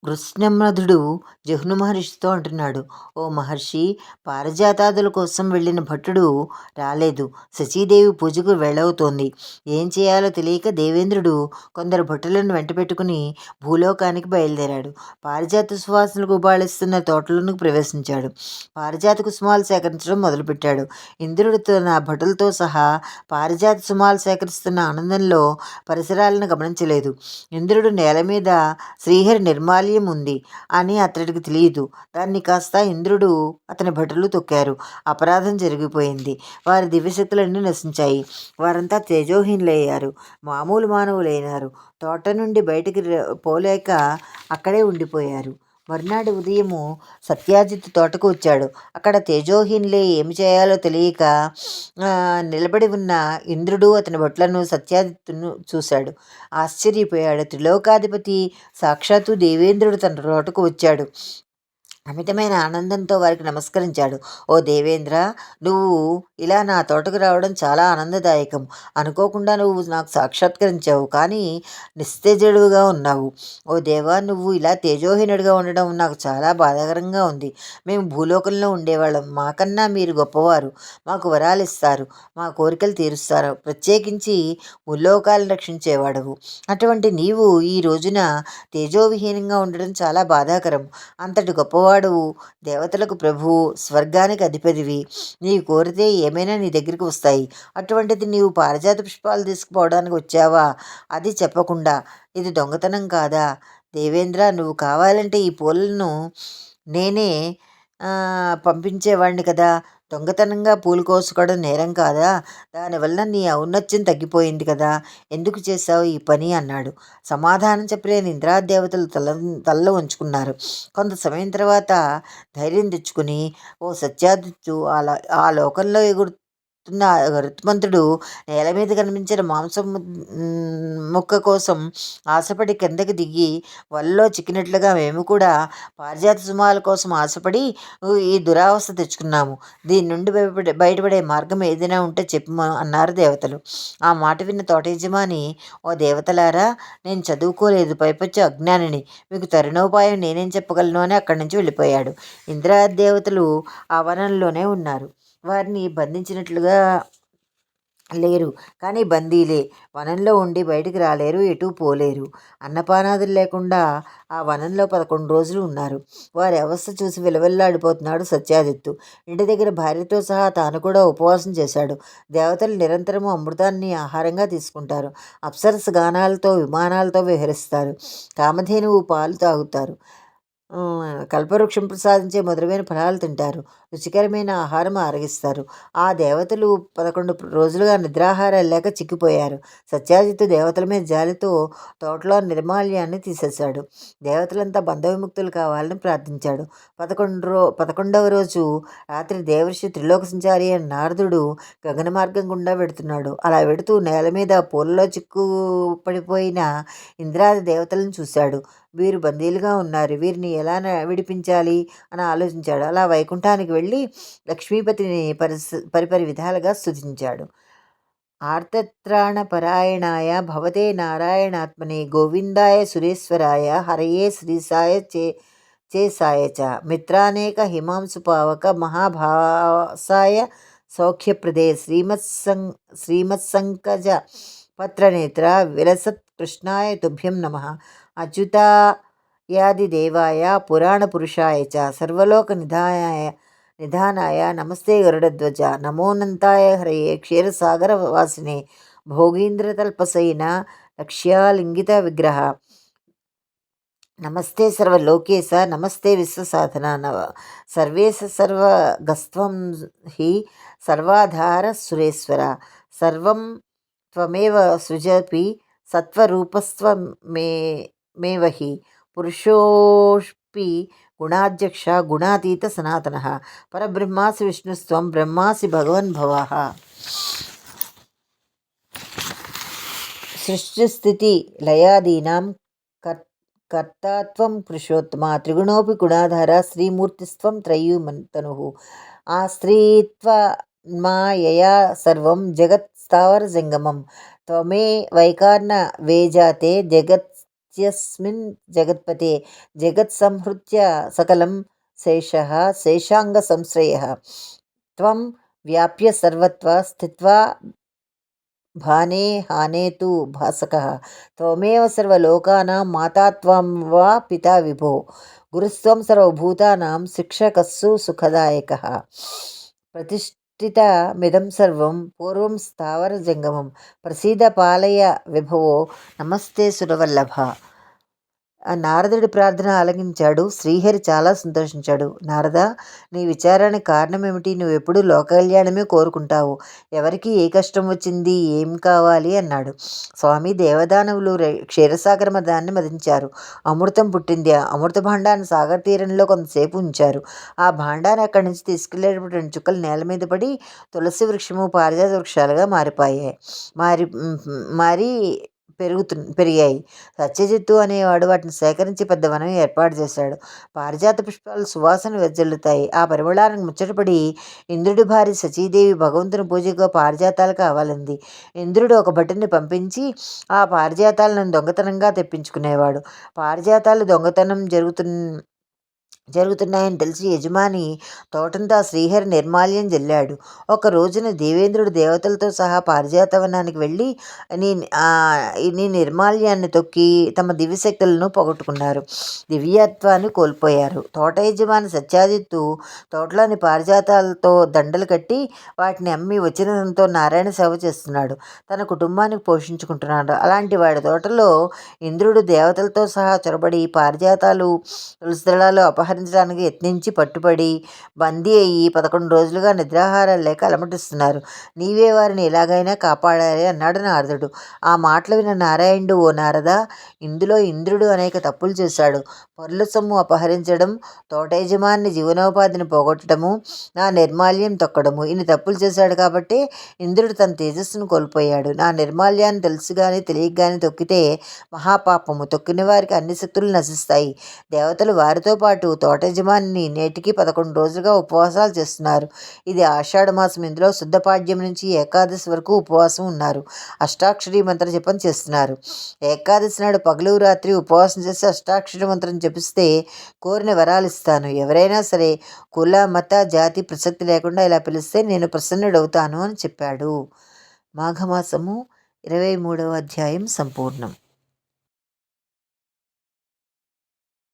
కృష్ణమధుడు జహ్ను మహర్షితో అంటున్నాడు, ఓ మహర్షి, పారిజాతాదుల కోసం వెళ్ళిన భట్టుడు రాలేదు. శచీదేవి పూజకు వెళ్ళవుతోంది. ఏం చేయాలో తెలియక దేవేంద్రుడు కొందరు భటులను వెంట పెట్టుకుని భూలోకానికి బయలుదేరాడు. పారిజాత సువాసనలు గుబాళిస్తున్న తోటలోనికి ప్రవేశించాడు. పారిజాత కుసుమాలు సేకరించడం మొదలుపెట్టాడు. ఇంద్రుడు తన భటులతో సహా పారిజాత సుమాలు సేకరిస్తున్న ఆనందంలో పరిసరాలను గమనించలేదు. ఇంద్రుడు నేల మీద శ్రీహరి నిర్మాల్యం ఉంది అని అతడికి తెలియదు. దాన్ని కాస్త ఇంద్రుడు అతని భటులు తొక్కారు. అపరాధం జరిగిపోయింది. వారి దివ్యశక్తులన్నీ నశించాయి. వారంతా తేజోహీనులయ్యారు. మామూలు మానవులైనారు. తోట నుండి బయటికి పోలేక అక్కడే ఉండిపోయారు. మర్నాడు ఉదయము సత్యాజిత్ తోటకు వచ్చాడు. అక్కడ తేజోహీనులే ఏమి చేయాలో తెలియక నిలబడి ఉన్న ఇంద్రుడు అతని భట్లను సత్యాజిత్తును చూశాడు. ఆశ్చర్యపోయాడు. త్రిలోకాధిపతి సాక్షాత్తు దేవేంద్రుడు తన తోటకు వచ్చాడు. అమితమైన ఆనందంతో వారికి నమస్కరించాడు. ఓ దేవేంద్ర, నువ్వు ఇలా నా తోటకు రావడం చాలా ఆనందదాయకం. అనుకోకుండా నువ్వు నాకు సాక్షాత్కరించావు, కానీ నిస్తేజుడుగా ఉన్నావు. ఓ దేవా, నువ్వు ఇలా తేజోహీనుడిగా ఉండడం నాకు చాలా బాధాకరంగా ఉంది. మేము భూలోకంలో ఉండేవాళ్ళం. మాకన్నా మీరు గొప్పవారు. మాకు వరాలు ఇస్తారు, మా కోరికలు తీరుస్తారు. ప్రత్యేకించి ముల్లోకాలను రక్షించేవాడవు. అటువంటి నీవు ఈ రోజున తేజోవిహీనంగా ఉండడం చాలా బాధాకరం. అంతటి గొప్పవాడు, దేవతలకు ప్రభువు, స్వర్గానికి అధిపతివి. నీవు కోరితే ఏమైనా నీ దగ్గరికి వస్తాయి. అటువంటిది నీవు పారిజాత పుష్పాలు తీసుకుపోవడానికి వచ్చావా? అది చెప్పకుండా ఇది దొంగతనం కాదా? దేవేంద్ర, నువ్వు కావాలంటే ఈ పూలను నేనే పంపించేవాడిని కదా. దొంగతనంగా పూలు కోసుకోవడం నేరం కాదా? దానివల్ల నీ ఔన్నత్యం తగ్గిపోయింది కదా. ఎందుకు చేశావు ఈ పని అన్నాడు. సమాధానం చెప్పలేని ఇంద్రాదేవతలు తల్ల ఉంచుకున్నారు. కొంత సమయం తర్వాత ధైర్యం తెచ్చుకుని, ఓ సత్యాదిత్యు, ఆ లోకంలో గరుత్మంతుడు నేల మీద కనిపించిన మాంసం ముక్క కోసం ఆశపడి కిందకి దిగి వలలో చిక్కినట్లుగా మేము కూడా పారిజాత సుమాల కోసం ఆశపడి ఈ దురావస్థ తెచ్చుకున్నాము. దీని నుండి బయటపడే మార్గం ఏదైనా ఉంటే చెప్పు అన్నారు దేవతలు. ఆ మాట విన్న తోట యజమాని, ఓ దేవతలారా, నేను చదువుకోలేదు, పైపొచ్చి అజ్ఞానిని. మీకు తరుణోపాయం నేనేం చెప్పగలను అని అక్కడి నుంచి వెళ్ళిపోయాడు. ఇంద్రదేవతలు ఆ వనంలోనే ఉన్నారు. వారిని బంధించినట్లుగా లేరు, కానీ బందీలే. వనంలో ఉండి బయటికి రాలేరు, ఎటూ పోలేరు. అన్నపానాదులు లేకుండా ఆ వనంలో 11 రోజులు ఉన్నారు. వారి అవస్థ చూసి విలవిల్లాడిపోతున్నాడు సత్యాజిత్తు. ఇంటి దగ్గర భార్యతో సహా తాను కూడా ఉపవాసం చేశాడు. దేవతలు నిరంతరము అమృతాన్ని ఆహారంగా తీసుకుంటారు. అప్సరస గానాలతో విమానాలతో విహరిస్తారు. కామధేనువు పాలు తాగుతారు. కల్పవృక్షం ప్రసాదించే మధురమైన ఫలాలు తింటారు. రుచికరమైన ఆహారం ఆరగిస్తారు. ఆ దేవతలు 11 రోజులుగా నిద్రాహారాలు లేక చిక్కిపోయారు. సత్యాజిత్తు దేవతల మీద జాలితో తోటలో నిర్మాల్యాన్ని తీసేశాడు. దేవతలంతా బంధవిముక్తులు కావాలని ప్రార్థించాడు. 11వ రోజు రాత్రి దేవర్షి త్రిలోక సంచారి అయిన నారదుడు గగన మార్గం గుండా వెడుతున్నాడు. అలా వెడుతూ నేల మీద పూలలో చిక్కు పడిపోయిన ఇంద్రాది దేవతలను చూశాడు. వీరు బందీలుగా ఉన్నారు, వీరిని ఎలా విడిపించాలి అని ఆలోచించాడు. అలా వైకుంఠానికి వెళ్ళి లక్ష్మీపతిని పరిపరి విధాలుగా స్తుతించాడు. ఆర్తత్రాణపరాయణాయ భవతే నారాయణాత్మనే గోవిందాయ సురేశ్వరాయ హరయే శ్రీసాయ చేసాయ చ మిత్రానేక హిమాంశు పావక మహాభాసాయ సౌఖ్యప్రదే శ్రీమత్సంకజ పత్రనేత్ర విలసత్ కృష్ణాయ తుభ్యం నమః అచ్యుతాయాదిదేవాయ పురాణపురుషాయ చ సర్వలోక నిధానాయ నమస్తే గరుడధ్వజ నమోనంతాయ హరయే క్షీరసాగర వాసినే భోగీంద్రతల్పసైన లక్ష్యాలింగిత విగ్రహ నమస్తే సర్వలోకేశ నమస్తే విశ్వసాధన సర్వేశ సర్వగస్త్వం హి సర్వాధార సురేశ్వర సర్వం త్వమేవ సృజపి సత్వరూపస్త్వమేవ హి పురుషోష్పి గుణాధ్యక్ష గుణాతీత సనాతన పరబ్రహ్మాసి విష్ణుస్త్వం బ్రహ్మాసి భగవన్ భవః. సృష్టిస్థితి లయాదీనాం కర్తాత్వం పురుషోత్తమ త్రిగుణోపి గుణాధార శ్రీమూర్తిస్త్వం త్రయీతనుః. ఆ స్త్రీత్వమాయయా సర్వం జగత్ స్థావర జంగమం త్వమే వైకార్ణ వేజాతే జగత్స్య ఇత్యస్మిన్ జగత్పతే జగత్సంహృత్య సకలం శేషః శేషాంగసంశ్రయः త్వం వ్యాప్య సర్వత్ర స్థిత్వా భానే హానే తు భాసకः త్వమేవ సర్వలోకానాం మాతా త్వం వా పితా విభో గురుస్త్వం సర్వభూతానాం శిక్షకస్సు సుఖదాయకः ప్రతిష్ఠితమిదం సర్వం పూర్వం స్థావరజంగమం ప్రసీద పాలయ విభవో నమస్తే సురవల్లభ. ఆ నారదుడి ప్రార్థన ఆలకించాడు. శ్రీహరి చాలా సంతోషించాడు. నారద, నీ విచారానికి కారణమేమిటి? నువ్వెప్పుడూ లోకకల్యాణమే కోరుకుంటావు. ఎవరికి ఏ కష్టం వచ్చింది, ఏం కావాలి అన్నాడు. స్వామి, దేవదానవులు క్షీరసాగర మదాన్ని మదించారు. అమృతం పుట్టింది. ఆ అమృత భాండాన్ని సాగర తీరంలో కొంతసేపు ఉంచారు. ఆ భాండాన్ని అక్కడి నుంచి తీసుకెళ్లేటప్పుడు 2 చుక్కలు నేల మీద పడి తులసి వృక్షము, పారిజాత వృక్షాలుగా మారిపోయాయి. మారి పెరిగాయి. సత్యజిత్తు అనేవాడు వాటిని సేకరించి పెద్ద వనం ఏర్పాటు చేశాడు. పారిజాత పుష్పాలు సువాసన వెదజల్లుతాయి. ఆ పరిమళానికి ముచ్చటపడి ఇంద్రుడి భార్య సచీదేవి భగవంతుని పూజగా పారిజాతాలు కావాలంది. ఇంద్రుడు ఒక భటుని పంపించి ఆ పారిజాతాలను దొంగతనంగా తెప్పించుకునేవాడు. పారిజాతాలు దొంగతనం జరుగుతున్నాయని తెలిసి యజమాని తోటంతా శ్రీహరి నిర్మాల్యం జల్లాడు. ఒక రోజున దేవేంద్రుడు దేవతలతో సహా పారిజాతవనానికి వెళ్ళి నీ నిర్మాల్యాన్ని తొక్కి తమ దివ్యశక్తులను పోగొట్టుకున్నారు. దివ్యత్వాన్ని కోల్పోయారు. తోట యజమాని సత్యాజిత్తు తోటలోని పారిజాతాలతో దండలు కట్టి వాటిని అమ్మి వచ్చినంతో నారాయణ సేవ చేస్తున్నాడు. తన కుటుంబానికి పోషించుకుంటున్నాడు. అలాంటి వాడి తోటలో ఇంద్రుడు దేవతలతో సహా చొరబడి పారిజాతాలు, తులసి దళాలు అపహరించడానికి యత్నించి పట్టుబడి బందీ అయ్యి 11 రోజులుగా నిద్రాహారాలు లేక అలమటిస్తున్నారు. నీవే వారిని ఎలాగైనా కాపాడాలి అన్నాడు నారదుడు. ఆ మాటలు విన్న నారాయణుడు, ఓ నారద, ఇందులో ఇంద్రుడు అనేక తప్పులు చేశాడు. పరుల సొమ్ము అపహరించడం, తోట యజమాని జీవనోపాధిని పోగొట్టడము, నా నిర్మాల్యం తొక్కడము, ఇన్ని తప్పులు చేశాడు కాబట్టి ఇంద్రుడు తన తేజస్సును కోల్పోయాడు. నా నిర్మాల్యాన్ని తెలుసు కానీ తెలియక కానీ తొక్కితే మహాపాపము. తొక్కిన వారికి అన్ని శక్తులు నశిస్తాయి. దేవతలు వారితో పాటు తోట యజమాని నేటికి 11 రోజులుగా ఉపవాసాలు చేస్తున్నారు. ఇది ఆషాఢమాసం. ఇందులో శుద్ధపాడ్యం నుంచి ఏకాదశి వరకు ఉపవాసం ఉన్నారు. అష్టాక్షరి మంత్ర జపం చేస్తున్నారు. ఏకాదశి నాడు పగలు రాత్రి ఉపవాసం చేసి అష్టాక్షరి మంత్రం జపిస్తే కోరిన వరాలు ఇస్తాను. ఎవరైనా సరే కుల, మత, జాతి ప్రసక్తి లేకుండా ఇలా పిలిస్తే నేను ప్రసన్నుడవుతాను అని చెప్పాడు. మాఘమాసము 23వ అధ్యాయం సంపూర్ణం.